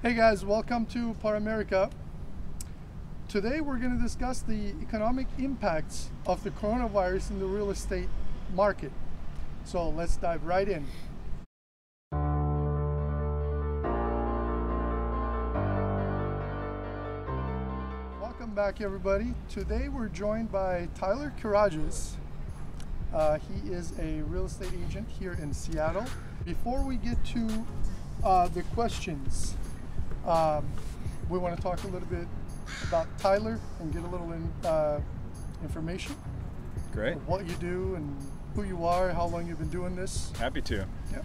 Hey guys, welcome to ParAmerica. Today we're going to discuss the economic impacts of the coronavirus in the real estate market. So let's dive right in. Welcome back everybody. Today we're joined by Tyler Karagias. He is a real estate agent here in Seattle. Before we get to the questions, we want to talk a little bit about Tyler and get a little information. Great. What you do and who you are, how long you've been doing this. Happy to. Yeah.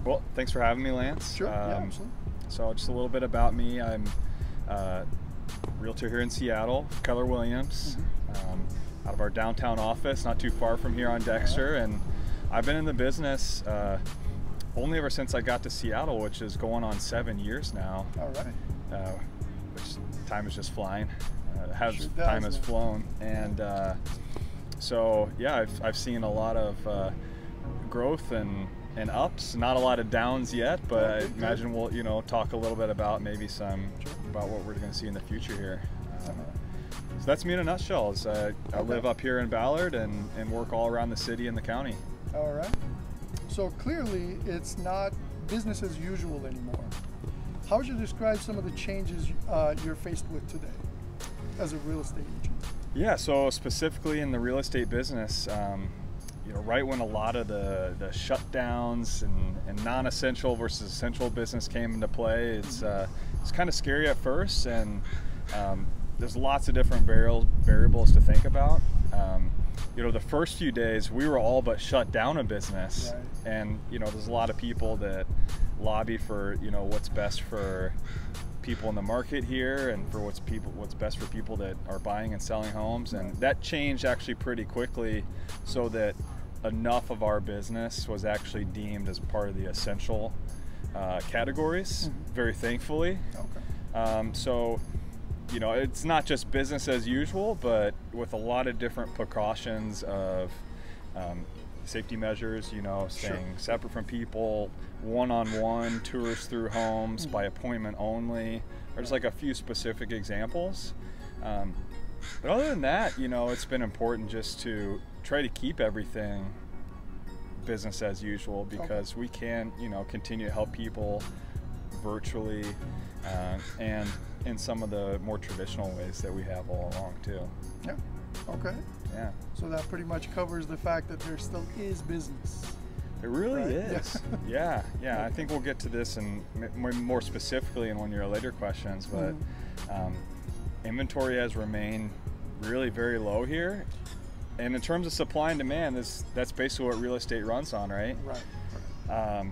Well, thanks for having me, Lance. Sure. Yeah, absolutely. So just a little bit about me. I'm a realtor here in Seattle, Keller Williams, out of our downtown office, not too far from here on Dexter. And I've been in the business only ever since I got to Seattle, which is going on 7 years now. All right. Which time is just flying. Time has flown. And so yeah, I've seen a lot of growth and ups, not a lot of downs yet, but I imagine we'll talk a little bit about maybe about what we're going to see in the future here. So that's me in a nutshell. I live up here in Ballard and work all around the city and the county. All right. So clearly it's not business as usual anymore. How would you describe some of the changes you're faced with today as a real estate agent? Yeah, so specifically in the real estate business, right when a lot of the shutdowns and non-essential versus essential business came into play, it's kind of scary at first, and there's lots of different variables to think about. The first few days we were all but shut down a business, right. And there's a lot of people that lobby for what's best for people in the market here and for what's best for people that are buying and selling homes, and that changed actually pretty quickly, so that enough of our business was actually deemed as part of the essential categories, very thankfully. Okay. So it's not just business as usual, but with a lot of different precautions of safety measures, staying separate from people, one-on-one tours through homes by appointment only. There's like a few specific examples. But other than that, it's been important just to try to keep everything business as usual, because we can, continue to help people virtually and in some of the more traditional ways that we have all along too. Yeah. Okay. Yeah. So that pretty much covers the fact that there still is business. It really is. Yeah. I think we'll get to this and more specifically in one of your later questions, but inventory has remained really very low here. And in terms of supply and demand, that's basically what real estate runs on, right? Right.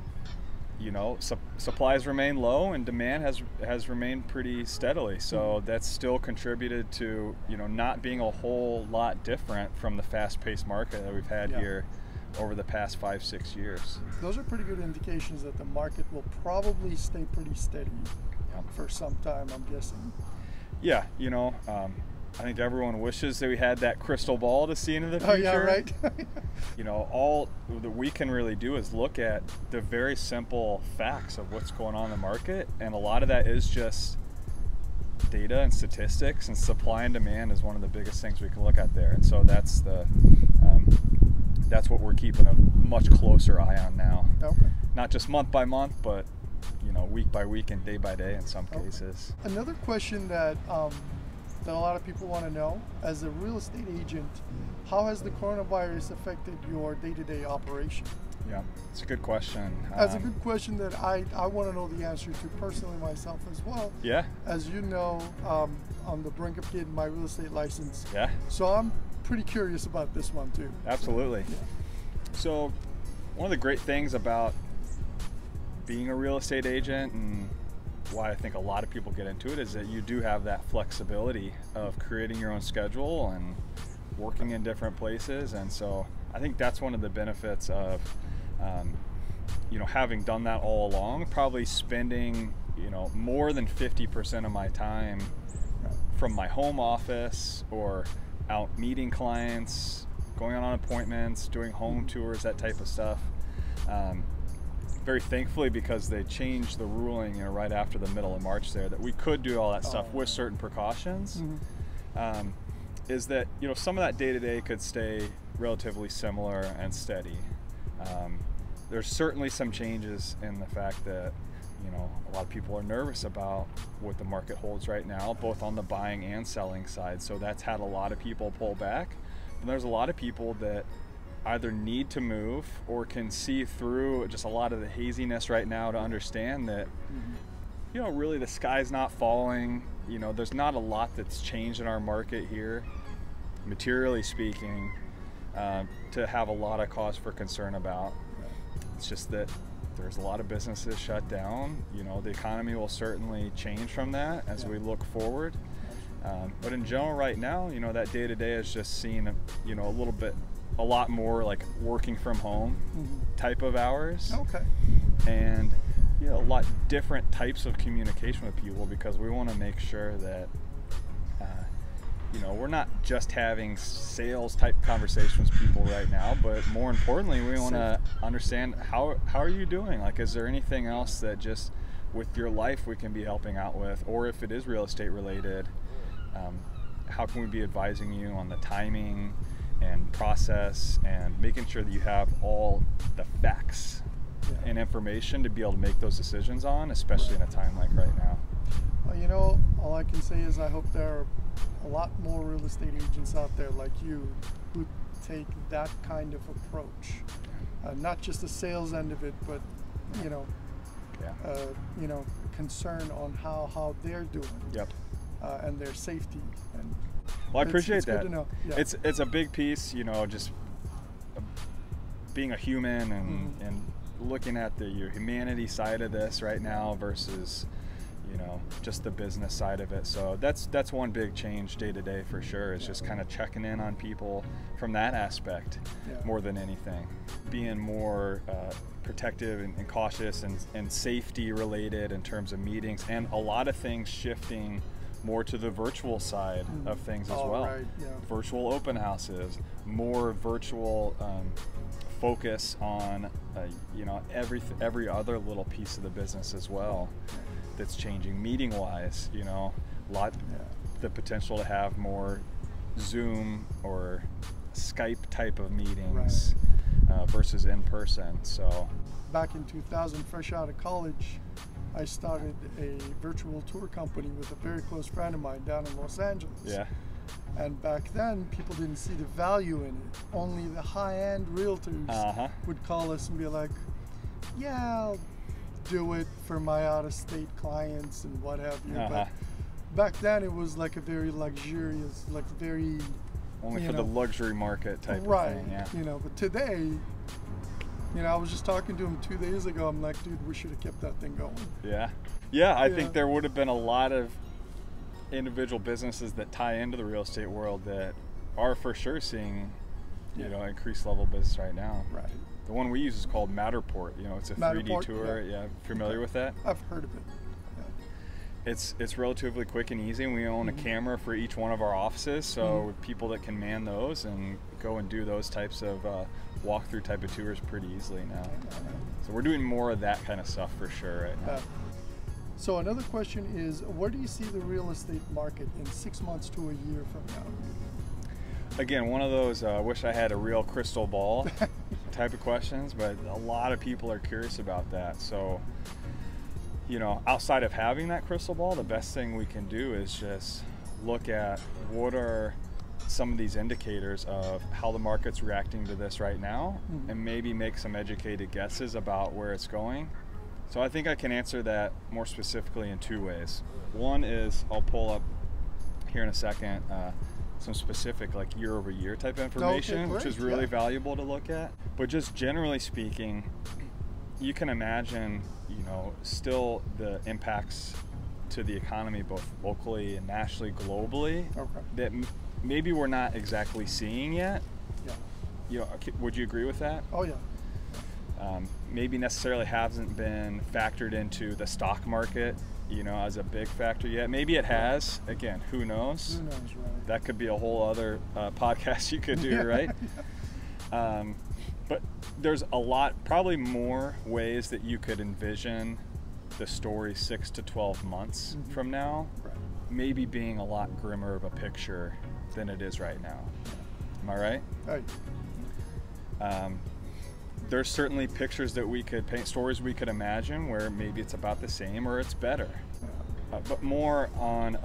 Supplies remain low and demand has remained pretty steadily. So that's still contributed to not being a whole lot different from the fast-paced market that we've had here over the past 5-6 years. Those are pretty good indications that the market will probably stay pretty steady for some time, I'm guessing. Yeah, I think everyone wishes that we had that crystal ball to see into the future. Oh yeah, right. All that we can really do is look at the very simple facts of what's going on in the market, and a lot of that is just data and statistics, and supply and demand is one of the biggest things we can look at there. And so that's what we're keeping a much closer eye on now. Okay. Not just month by month, but week by week and day by day in some cases. Another question that a lot of people want to know, as a real estate agent, how has the coronavirus affected your day-to-day operation? Yeah, it's a good question. That's a good question that I want to know the answer to personally myself as well. Yeah. As you know, on the brink of getting my real estate license. Yeah. So I'm pretty curious about this one too. Absolutely. So, yeah. So one of the great things about being a real estate agent, and why I think a lot of people get into it, is that you do have that flexibility of creating your own schedule and working in different places. And so I think that's one of the benefits of having done that all along, probably spending more than 50% of my time from my home office or out meeting clients, going on appointments, doing home tours, that type of stuff. very thankfully, because they changed the ruling, you know, right after the middle of March there, that we could do all that stuff with certain precautions. Is that, you know, some of that day-to-day could stay relatively similar and steady. There's certainly some changes in the fact that, you know, a lot of people are nervous about what the market holds right now, both on the buying and selling side. So that's had a lot of people pull back. And there's a lot of people that either need to move or can see through just a lot of the haziness right now to understand that, you know, really the sky's not falling. You know, there's not a lot that's changed in our market here, materially speaking, to have a lot of cause for concern about. It's just that there's a lot of businesses shut down. You know, the economy will certainly change from that as we look forward. But in general right now, you know, that day-to-day is just seeing, you know, a lot more like working from home type of hours. Okay. And, you know, a lot different types of communication with people, because we want to make sure that, you know, we're not just having sales type conversations with people right now, but more importantly, we want to understand how are you doing? Like, is there anything else that just with your life we can be helping out with, or if it is real estate related, how can we be advising you on the timing and process and making sure that you have all the facts and information to be able to make those decisions on, especially in a time like right now. Well, you know, all I can say is I hope there are a lot more real estate agents out there like you who take that kind of approach, not just the sales end of it, but you know, you know, concern on how they're doing, and their safety. And well, I appreciate that. Good to know. It's a big piece, you know, just being a human and looking at the humanity side of this right now versus, you know, just the business side of it. So that's one big change day to day for sure. It's just kind of checking in on people from that aspect more than anything. Being more protective and cautious and safety related in terms of meetings, and a lot of things shifting more to the virtual side of things as well. Virtual open houses, more virtual focus on you know, every other little piece of the business as well that's changing meeting wise. You know, the potential to have more Zoom or Skype type of meetings versus in person. So back in 2000, fresh out of college, I started a virtual tour company with a very close friend of mine down in Los Angeles. And back then, people didn't see the value in it. Only the high-end realtors would call us and be like, yeah, I'll do it for my out-of-state clients and what have you. But back then, it was like a very luxurious, like very... Only for the luxury market type of thing, you know, but today, you know, I was just talking to him 2 days ago. I'm like, dude, we should have kept that thing going. I think there would have been a lot of individual businesses that tie into the real estate world that are for sure seeing, you know, increased level business right now. The one we use is called Matterport. You know, it's a 3D tour. Familiar with that? I've heard of it. It's relatively quick and easy, and we own a camera for each one of our offices, so people that can man those and go and do those types of walkthrough type of tours pretty easily now. So we're doing more of that kind of stuff for sure right now. So another question is, where do you see the real estate market in 6 months to a year from now? Again, one of those wish I had a real crystal ball type of questions, but a lot of people are curious about that. So, you know, outside of having that crystal ball, the best thing we can do is just look at what are some of these indicators of how the market's reacting to this right now, and maybe make some educated guesses about where it's going. So I think I can answer that more specifically in two ways. One is I'll pull up here in a second some specific like year over year type information, which is really valuable to look at. But just generally speaking, you can imagine, you know, still the impacts to the economy both locally and nationally, globally, that maybe we're not exactly seeing yet. You know, would you agree with that? Maybe necessarily hasn't been factored into the stock market, you know, as a big factor yet. Maybe it has. Again, who knows? Who knows, right? That could be a whole other podcast you could do, right? But there's a lot, probably more ways that you could envision the story 6 to 12 months from now, Right. maybe being a lot grimmer of a picture than it is right now. Am I right? Right. There's certainly pictures that we could paint, stories we could imagine where maybe it's about the same or it's better. But more on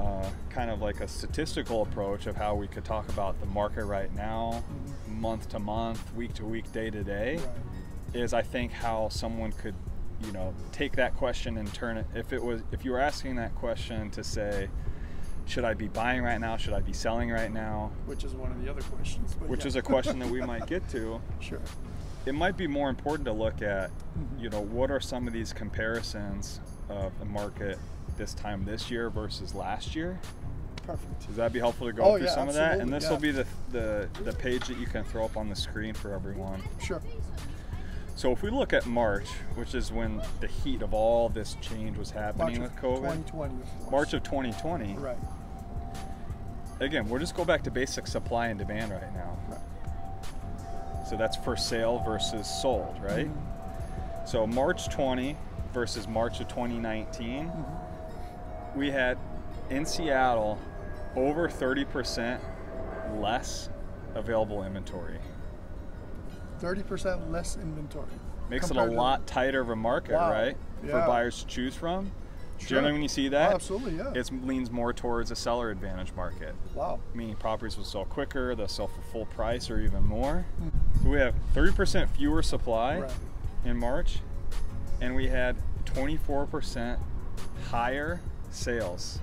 kind of like a statistical approach of how we could talk about the market right now, month to month, week to week, day to day, Right. is I think how someone could, you know, take that question and turn it, if you were asking that question to say, should I be buying right now? Should I be selling right now? Which is one of the other questions. But Which yeah. is a question that we might get to. Sure. It might be more important to look at, you know, what are some of these comparisons of the market this time this year versus last year? Perfect. Does that be helpful to go through yeah, some of that? And absolutely, this will be the page that you can throw up on the screen for everyone. Sure. So if we look at March, which is when the heat of all this change was happening with COVID, 2020. Of course. March of 2020, Right. again, we'll just go back to basic supply and demand right now. So that's for sale versus sold, right? So March 20 versus March of 2019, we had in Seattle over 30% less available inventory. 30% less inventory. Makes it a compared to- lot tighter of a market, Wow. right? For Yeah. buyers to choose from. Sure. Generally, when you see that, Oh, absolutely, yeah. it leans more towards a seller advantage market. Wow. Meaning properties will sell quicker, they'll sell for full price or even more. So we have 30% fewer supply Right. in March, and we had 24% higher sales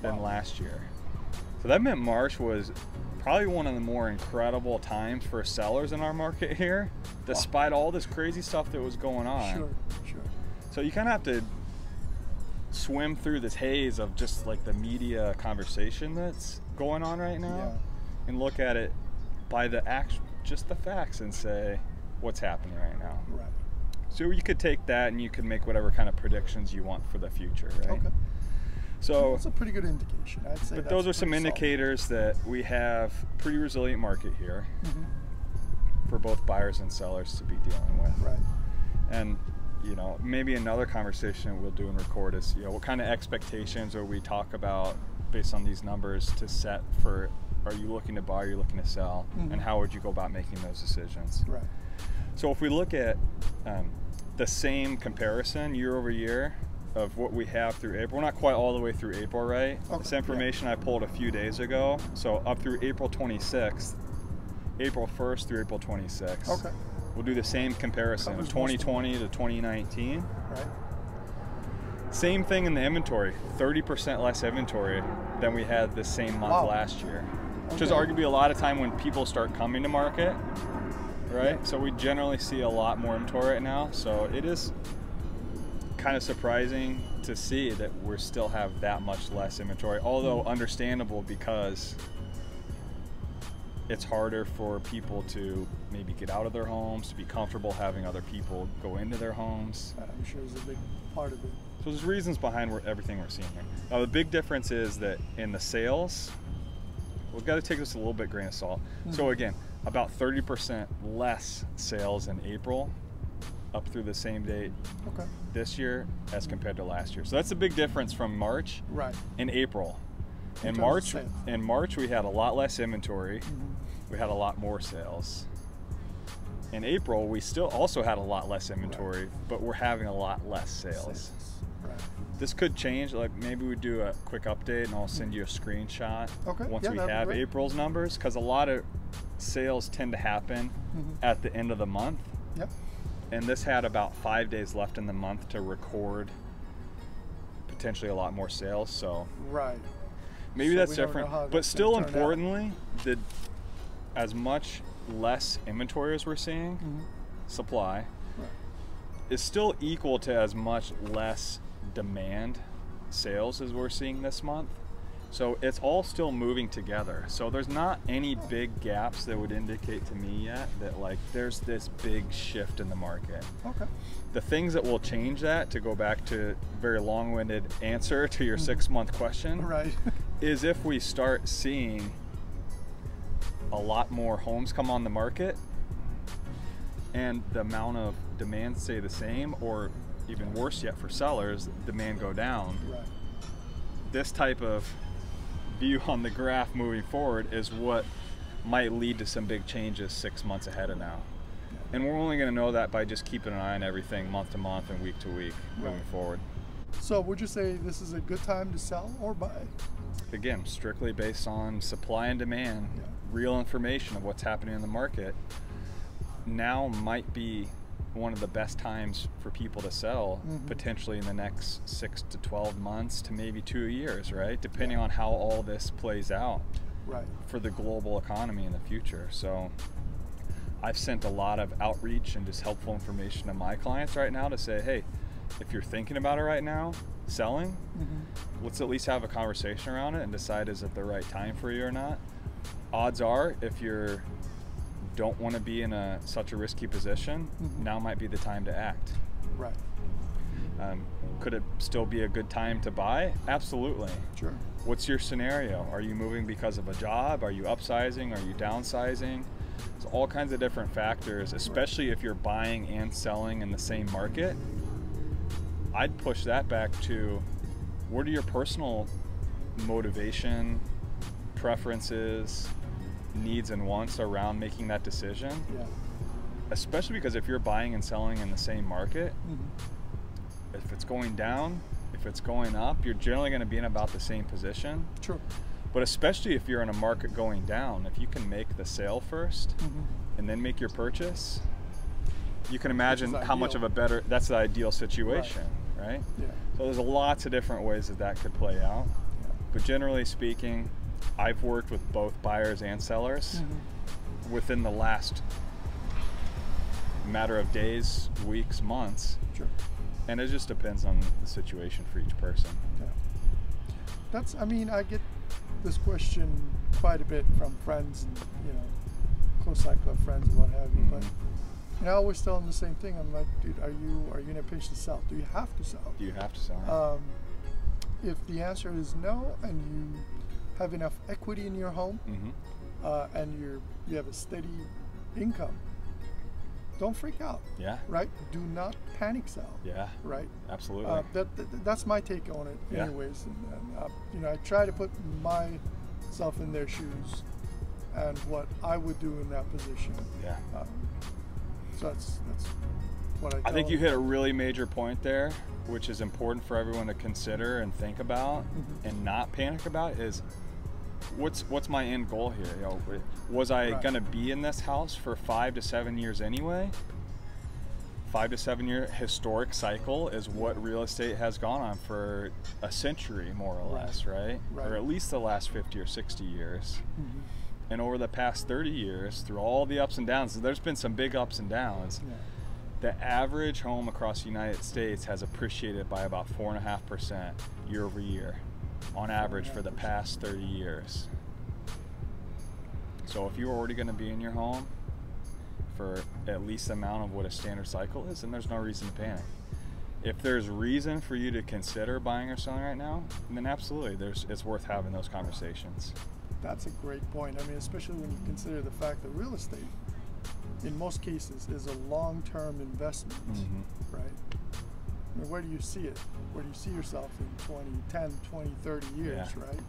than Wow. last year. So that meant March was probably one of the more incredible times for sellers in our market here, despite all this crazy stuff that was going on. Sure. Sure. So you kind of have to swim through this haze of just like the media conversation that's going on right now, Yeah. and look at it by just the facts and say what's happening right now. Right. So you could take that and you could make whatever kind of predictions you want for the future, right? Okay. So That's a pretty good indication. I'd say. but that's those are some pretty solid. indicators that we have pretty resilient market here for both buyers and sellers to be dealing with. Right. And you know, maybe another conversation we'll do and record is, you know, what kind of expectations are we talk about based on these numbers to set for, are you looking to buy, are you looking to sell, and how would you go about making those decisions? Right. So if we look at the same comparison year over year of what we have through April, we're not quite all the way through April, right? Okay, This information I pulled a few days ago, so up through April 26th, April 1st through April 26th. Okay. We'll do the same comparison, Covers most of 2020 to 2019. Right. Same thing in the inventory, 30% less inventory than we had the same month Wow. last year. Which is Okay. arguably a lot of time when people start coming to market, right? Yeah. So we generally see a lot more inventory right now. So it is kind of surprising to see that we still have that much less inventory, although understandable because it's harder for people to maybe get out of their homes, to be comfortable having other people go into their homes. I'm sure is a big part of it. So there's reasons behind everything we're seeing here. Now the big difference is that in the sales, we've got to take this a little bit grain of salt. So again, about 30% less sales in April up through the same date Okay. this year as compared to last year. So that's a big difference from March Right. and April. In terms of March, sales. we had a lot less inventory. We had a lot more sales. In April, we still also had a lot less inventory, but we're having a lot less sales. Right. This could change. Like maybe we do a quick update, and I'll send you a screenshot Okay, once yeah, we that'd be have great. April's numbers, because a lot of sales tend to happen at the end of the month. Yep. And this had about 5 days left in the month to record potentially a lot more sales. So Right. maybe So that's we don't know different. how But that's still, gonna turn out. importantly, as much less inventory as we're seeing, supply, Right. is still equal to as much less demand sales as we're seeing this month. So it's all still moving together. So there's not any big gaps that would indicate to me yet that like there's this big shift in the market. Okay. The things that will change that, to go back to very long-winded answer to your 6-month question, Right. is if we start seeing a lot more homes come on the market and the amount of demand stay the same, or even worse yet for sellers, demand go down. Right. This type of view on the graph moving forward is what might lead to some big changes 6 months ahead of now. And we're only going to know that by just keeping an eye on everything month to month and week to week moving forward. So would you say this is a good time to sell or buy? Again, strictly based on supply and demand, real information of what's happening in the market. Now might be one of the best times for people to sell, potentially in the next 6 to 12 months to maybe 2 years, right? Depending on how all this plays out for the global economy in the future. So I've sent a lot of outreach and just helpful information to my clients right now to say, hey, if you're thinking about it right now, selling, let's at least have a conversation around it and decide, is it the right time for you or not? Odds are, if you're don't want to be in such a risky position, now might be the time to act. Right. Could it still be a good time to buy? Absolutely. Sure. What's your scenario? Are you moving because of a job? Are you upsizing? Are you downsizing? It's all kinds of different factors, especially if you're buying and selling in the same market. I'd push that back to, what are your personal motivation, preferences, needs and wants around making that decision? Especially because if you're buying and selling in the same market, if it's going down, if it's going up, you're generally going to be in about the same position. True. But especially if you're in a market going down, if you can make the sale first and then make your purchase, you can imagine how much of a better, that's the ideal situation, right? So there's lots of different ways that could play out. But generally speaking, I've worked with both buyers and sellers within the last matter of days, weeks, months. And it just depends on the situation for each person. That's, I mean, I get this question quite a bit from friends and, you know, close cycle of friends and what have you. But you know, I always tell them the same thing. I'm like, dude, are you in a pinch to sell? Do you have to sell? Do you have to sell? If the answer is no, and you have enough equity in your home, and you have a steady income, don't freak out. Right? Do not panic sell. Right? Absolutely. That's my take on it, anyways. And you know, I try to put myself in their shoes and what I would do in that position. So that's what I think you hit a really major point there, which is important for everyone to consider and think about and not panic about, is what's my end goal here? You know, was I going to be in this house for 5 to 7 years anyway? 5 to 7 year historic cycle is what real estate has gone on for a century, more or less, right? Or at least the last 50 or 60 years. And over the past 30 years, through all the ups and downs, there's been some big ups and downs. The average home across the United States has appreciated by about 4.5% year over year, on average for the past 30 years. So if you're already going to be in your home for at least the amount of what a standard cycle is, then there's no reason to panic. If there's reason for you to consider buying or selling right now, then absolutely, it's worth having those conversations. That's a great point. I mean, especially when you consider the fact that real estate, in most cases, is a long-term investment, right? I mean, where do you see it? Where do you see yourself in 10, 20, 30 years, right?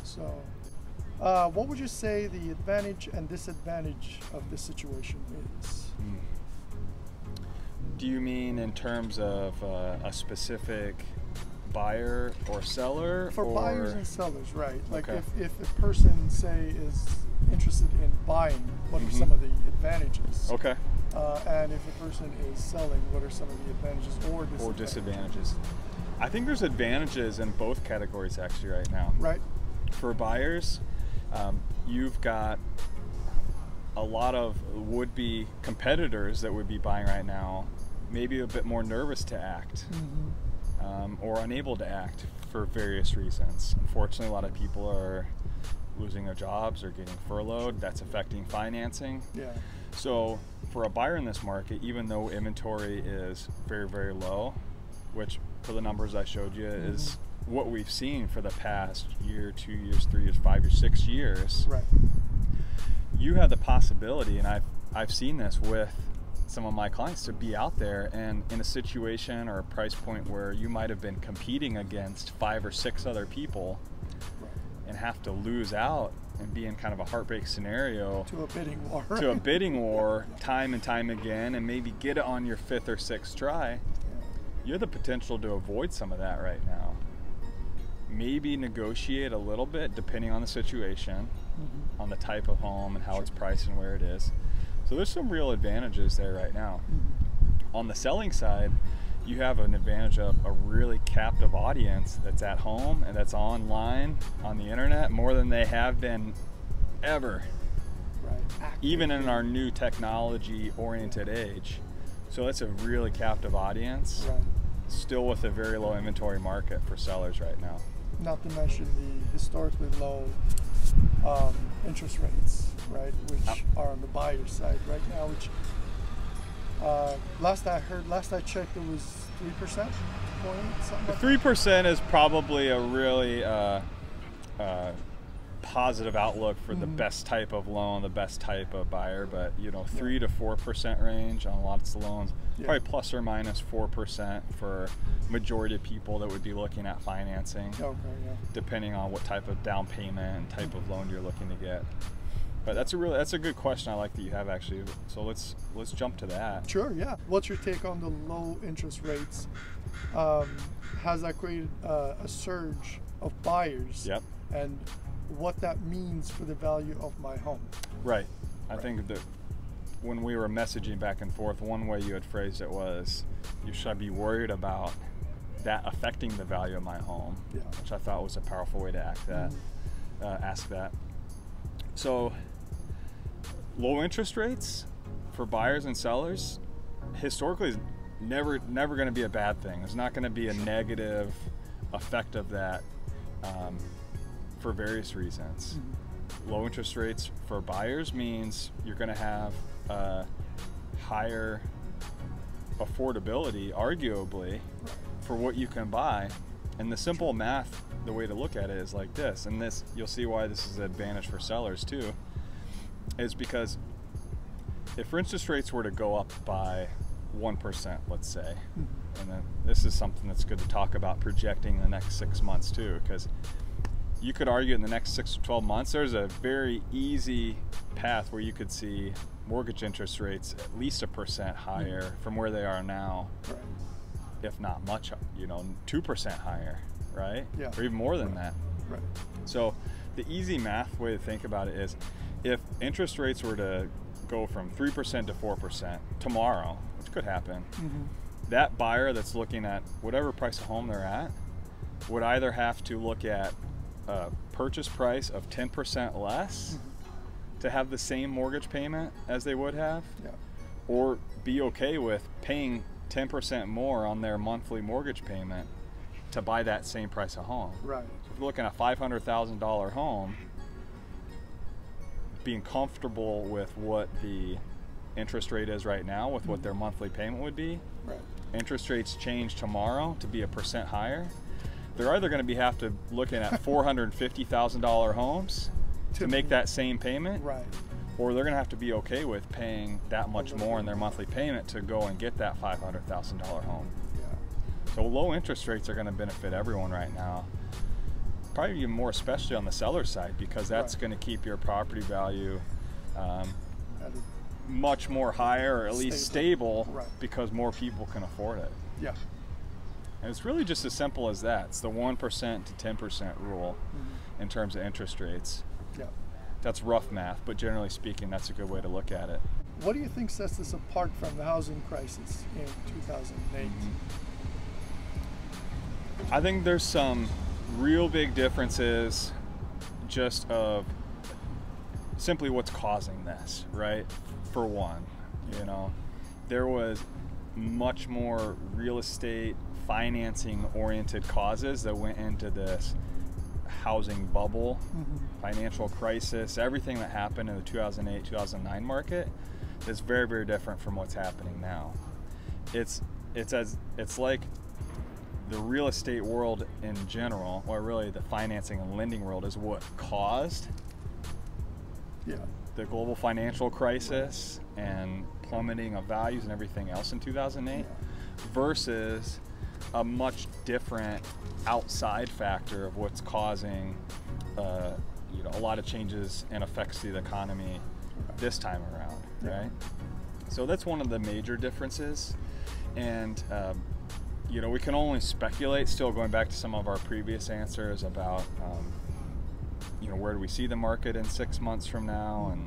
So, what would you say the advantage and disadvantage of this situation is? Do you mean in terms of a specific buyer or seller? For buyers and sellers, right? Like if a person, say, is interested in buying, what are some of the advantages? And if a person is selling, what are some of the advantages or disadvantages? I think there's advantages in both categories actually right now. For buyers, you've got a lot of would-be competitors that would be buying right now, maybe a bit more nervous to act. Or unable to act for various reasons. Unfortunately, a lot of people are losing their jobs or getting furloughed. That's affecting financing. So for a buyer in this market, even though inventory is very, very low, which for the numbers I showed you is what we've seen for the past year, 2 years, 3 years, 5 years, 6 years, you have the possibility, and I've seen this with some of my clients to be out there and in a situation or a price point where you might have been competing against 5 or 6 other people and have to lose out and be in kind of a heartbreak scenario to a bidding war, time and time again, and maybe get it on your 5th or 6th try. You have the potential to avoid some of that right now. Maybe negotiate a little bit depending on the situation, on the type of home and how it's priced and where it is. So there's some real advantages there right now. On the selling side, you have an advantage of a really captive audience that's at home and that's online on the internet more than they have been ever, even in our new technology oriented age. So that's a really captive audience, still with a very low inventory market for sellers right now. Not to mention the historically low interest rates, right, which are on the buyer side right now, which last I checked, it was 3%, something like 3% is probably a really positive outlook for the best type of loan, the best type of buyer, but 3 to 4% range on lots of loans, probably plus or minus 4% for majority of people that would be looking at financing, depending on what type of down payment and type of loan you're looking to get. But that's a good question. I like that you have actually. So let's jump to that. Sure. Yeah. What's your take on the low interest rates? Has that created a surge of buyers? Yep. And what that means for the value of my home? Right. I think that when we were messaging back and forth, one way you had phrased it was, you should be worried about that affecting the value of my home, which I thought was a powerful way to ask that. So low interest rates for buyers and sellers historically is never going to be a bad thing. There's not going to be a negative effect of that for various reasons. Low interest rates for buyers means you're going to have higher affordability, arguably, for what you can buy. And the simple math, the way to look at it is like this, and this, you'll see why this is an advantage for sellers too, is because if interest rates were to go up by 1%, let's say, and then this is something that's good to talk about projecting the next 6 months too, because you could argue in the next 6 to 12 months, there's a very easy path where you could see mortgage interest rates at least 1% higher from where they are now. If not much, 2% higher, right? Yeah. Or even more than that. Right. So the easy math way to think about it is, if interest rates were to go from 3% to 4% tomorrow, which could happen, that buyer that's looking at whatever price of home they're at would either have to look at a purchase price of 10% less to have the same mortgage payment as they would have, or be okay with paying 10% more on their monthly mortgage payment to buy that same price of home. Right. So if you're looking at a $500,000 home, being comfortable with what the interest rate is right now, with what their monthly payment would be, interest rates change tomorrow to be 1% higher, they're either going to have to looking at $450,000 homes to make that same payment, or they're going to have to be okay with paying that much more in their monthly payment to go and get that $500,000 home. So low interest rates are going to benefit everyone right now, probably even more especially on the seller side, because that's going to keep your property value much more higher, or at least stable, because more people can afford it. Yeah. And it's really just as simple as that. It's the 1% to 10% rule in terms of interest rates. Yeah. That's rough math, but generally speaking, that's a good way to look at it. What do you think sets us apart from the housing crisis in 2008? I think there's some real big differences just of simply what's causing this, right? For one, there was much more real estate financing oriented causes that went into this housing bubble, financial crisis, everything that happened in the 2008-2009 market is very, very different from what's happening now. It's like the real estate world in general, or really the financing and lending world, is what caused the global financial crisis and plummeting of values and everything else in 2008 versus a much different outside factor of what's causing a lot of changes and effects to the economy this time around, right? So that's one of the major differences. And we can only speculate, still going back to some of our previous answers about where do we see the market in 6 months from now,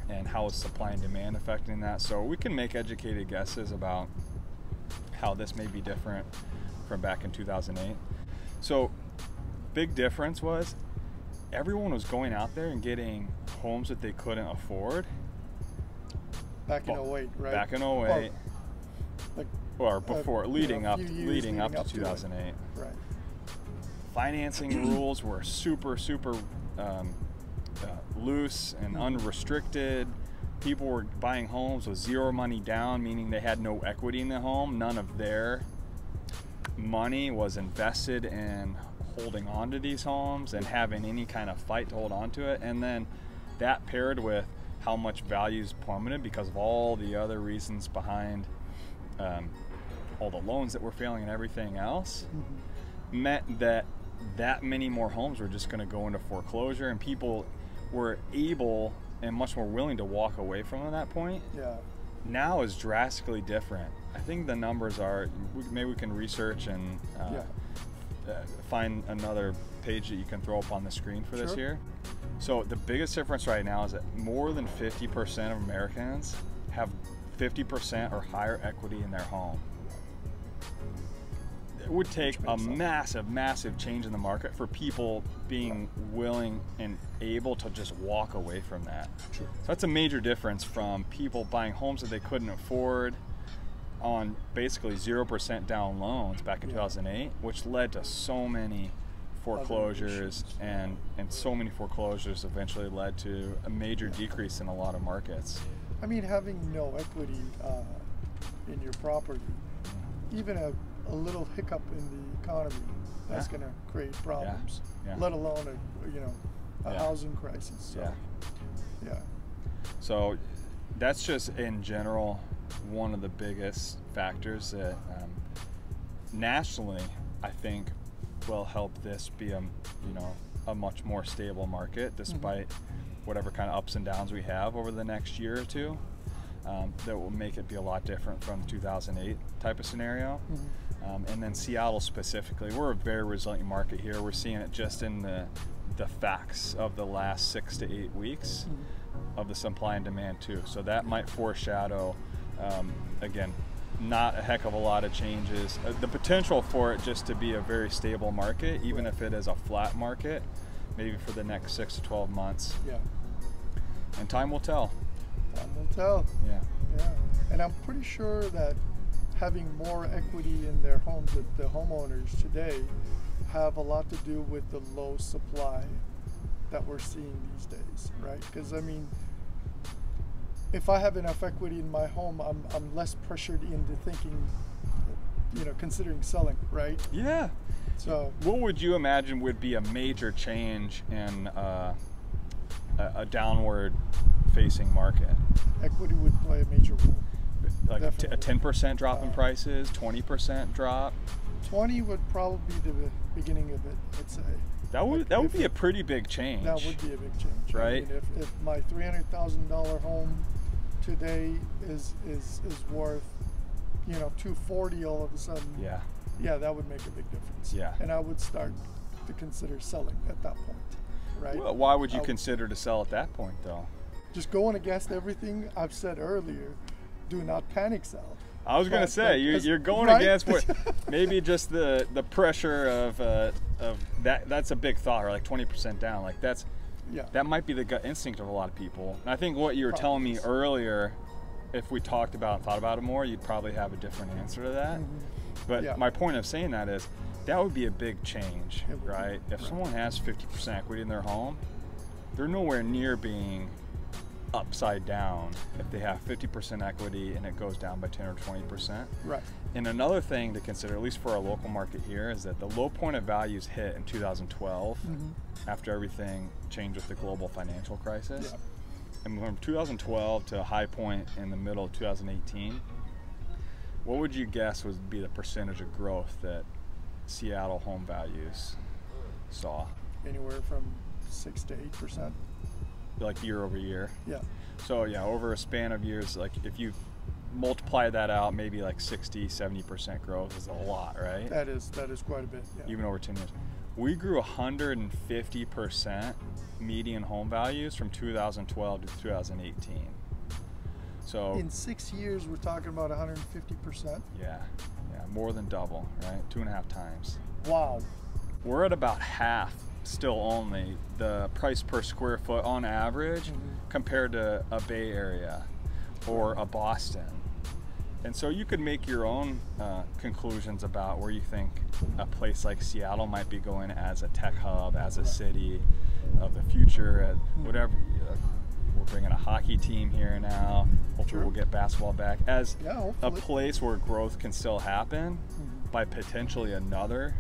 and how is supply and demand affecting that. So we can make educated guesses about how this may be different from back in 2008. So big difference was everyone was going out there and getting homes that they couldn't afford. Back in 08, right? Back in 08. Or before, leading up to 2008. Right. Financing rules were super loose and unrestricted. People were buying homes with zero money down, meaning they had no equity in the home. None of their money was invested in holding on to these homes and having any kind of fight to hold on to it. And then that paired with how much values plummeted because of all the other reasons behind all the loans that were failing and everything else, meant that many more homes were just going to go into foreclosure, and people were able and much more willing to walk away from at that point. Now is drastically different. I think the numbers are, maybe we can research and find another page that you can throw up on the screen for this year. So the biggest difference right now is that more than 50% of Americans have 50% or higher equity in their home. It would take a massive change in the market for people being willing and able to just walk away from that. So that's a major difference from people buying homes that they couldn't afford on basically 0% down loans back in 2008, which led to so many foreclosures, and so many foreclosures eventually led to a major decrease in a lot of markets. I mean, having no equity in your property, even a little hiccup in the economy, that's going to create problems. Let alone a housing crisis. So, So that's just in general one of the biggest factors that nationally I think will help this be a much more stable market despite whatever kind of ups and downs we have over the next year or two. That will make it be a lot different from 2008 type of scenario. And then Seattle specifically, we're a very resilient market here. We're seeing it just in the facts of the last 6 to 8 weeks of the supply and demand too. So that might foreshadow, again, not a heck of a lot of changes. The potential for it just to be a very stable market, even if it is a flat market, maybe for the next 6 to 12 months. And time will tell. Time will tell. Yeah. And I'm pretty sure that having more equity in their homes, that the homeowners today have a lot to do with the low supply that we're seeing these days, right? Because I mean, if I have enough equity in my home, I'm less pressured into thinking, considering selling, right? Yeah. So what would you imagine would be a major change in a downward facing market? Equity would play a major role. Like a 10% drop in prices, 20% drop? 20 would probably be the beginning of it, I'd say. That would be a pretty big change. That would be a big change, right? I mean, if my $300,000 home today is worth, $240 all of a sudden, that would make a big difference. And I would start to consider selling at that point, right? Well, why would you consider to sell at that point, though? Just going against everything I've said earlier. Do not panic sell. I was going to say, you're going against what maybe just the pressure of that. That's a big thought, or like 20% down. Like that might be the gut instinct of a lot of people. And I think what you were telling me earlier, if we talked about and thought about it more, you'd probably have a different answer to that. But my point of saying that is that would be a big change, right? If someone has 50% equity in their home, they're nowhere near being upside down if they have 50% equity and it goes down by 10 or 20%. Right. And another thing to consider, at least for our local market here, is that the low point of values hit in 2012 after everything changed with the global financial crisis. and from 2012 to a high point in the middle of 2018, what would you guess would be the percentage of growth that Seattle home values saw? Anywhere from 6 to 8%. Like year over year? Yeah. So yeah, over a span of years, like if you multiply that out, maybe like 60-70% growth is a lot, right? That is quite a bit. Yeah. Even over 10 years. We grew 150% median home values from 2012 to 2018. So in 6 years, we're talking about 150%. Yeah, more than double, right? 2.5 times. Wow. We're at about half still only the price per square foot on average compared to a Bay Area or a Boston. And so you could make your own conclusions about where you think a place like Seattle might be going as a tech hub, as a city of the future, whatever. We're bringing a hockey team here now. Hopefully we'll get basketball back as a place where growth can still happen by potentially another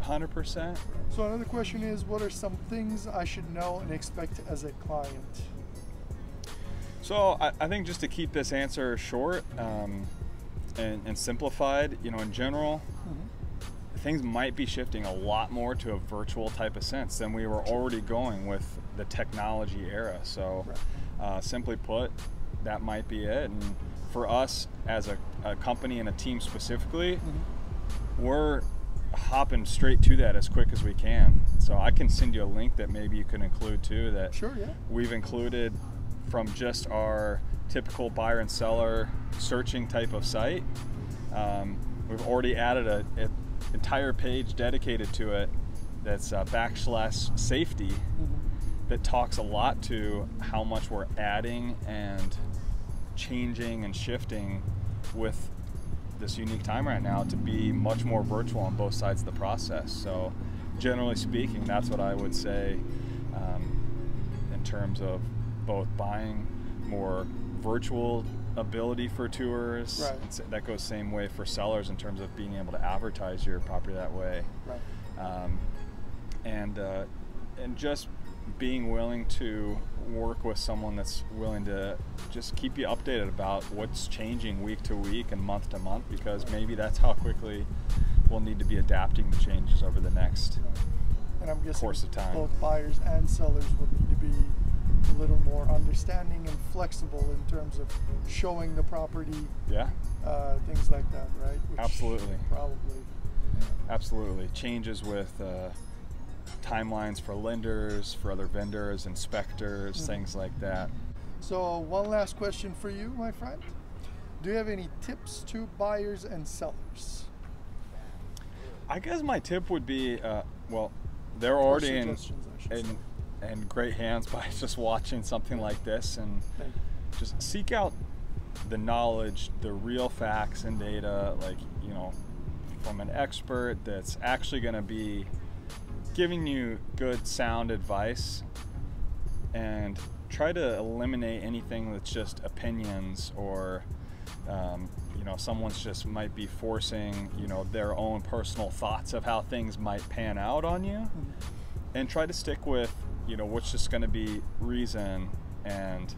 100%. So another question is, what are some things I should know and expect as a client? So I think just to keep this answer short and simplified, in general, things might be shifting a lot more to a virtual type of sense than we were already going with the technology era. So simply put, that might be it. And for us as a company and a team specifically, we're hopping straight to that as quick as we can. So I can send you a link that maybe you can include too, that we've included from just our typical buyer and seller searching type of site. We've already added an entire page dedicated to it that's /safety that talks a lot to how much we're adding and changing and shifting with this unique time right now to be much more virtual on both sides of the process. So generally speaking, that's what I would say in terms of both buying more virtual ability for tours. That goes same way for sellers in terms of being able to advertise your property that way. And just being willing to work with someone that's willing to just keep you updated about what's changing week to week and month to month, because maybe that's how quickly we'll need to be adapting to changes over the next and I'm guessing course of time. Both buyers and sellers will need to be a little more understanding and flexible in terms of showing the property, things like that, right? Which absolutely. Probably. Absolutely. Changes with timelines for lenders, for other vendors, inspectors, things like that. So one last question for you, my friend. Do you have any tips to buyers and sellers? I guess my tip would be, well, they're already in great hands by just watching something like this, and just seek out the knowledge, the real facts and data, like, from an expert that's actually going to be giving you good sound advice, and try to eliminate anything that's just opinions or someone's just might be forcing their own personal thoughts of how things might pan out on you, and try to stick with what's just going to be reason and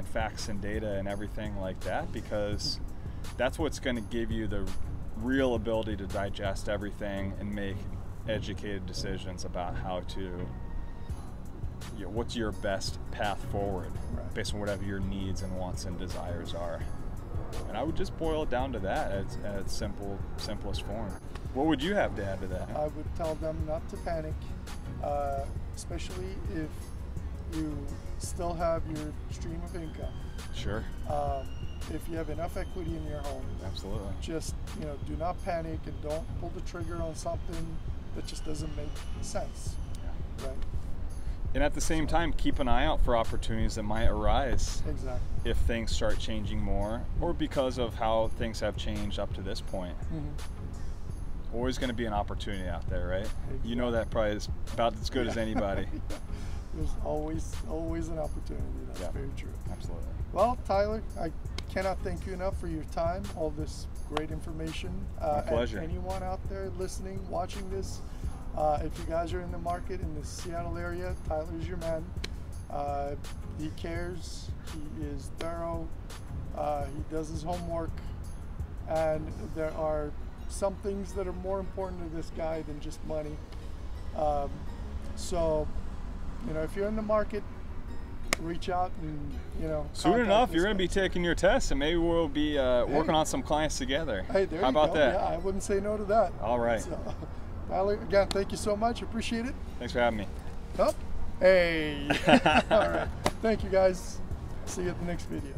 facts and data and everything like that, because that's what's going to give you the real ability to digest everything and make educated decisions about how to what's your best path forward based on whatever your needs and wants and desires are. And I would just boil it down to that at its simplest form. What would you have to add to that? I would tell them not to panic, especially if you still have your stream of income. Sure. If you have enough equity in your home. Absolutely. Just, do not panic and don't pull the trigger on something that just doesn't make sense. Right. And at the same time, keep an eye out for opportunities that might arise. Exactly. If things start changing more, or because of how things have changed up to this point. Always going to be an opportunity out there, right? Exactly. You know that probably is about as good as anybody. There's always an opportunity. That's very true. Absolutely. Well, Tyler, I cannot thank you enough for your time, all this great information. My pleasure. And anyone out there listening, watching this, if you guys are in the market in the Seattle area, Tyler's your man. He cares, he is thorough, he does his homework, and there are some things that are more important to this guy than just money. So, you know, if you're in the market, reach out and, you know, soon enough you're going to guy. be taking your test, and maybe we'll be working on some clients together. Hey, there How you about go. that? Yeah, I wouldn't say no to that. All right. So, Tyler, again, thank you so much. Appreciate it. Thanks for having me. Oh, hey. All right. Thank you, guys. See you at the next video.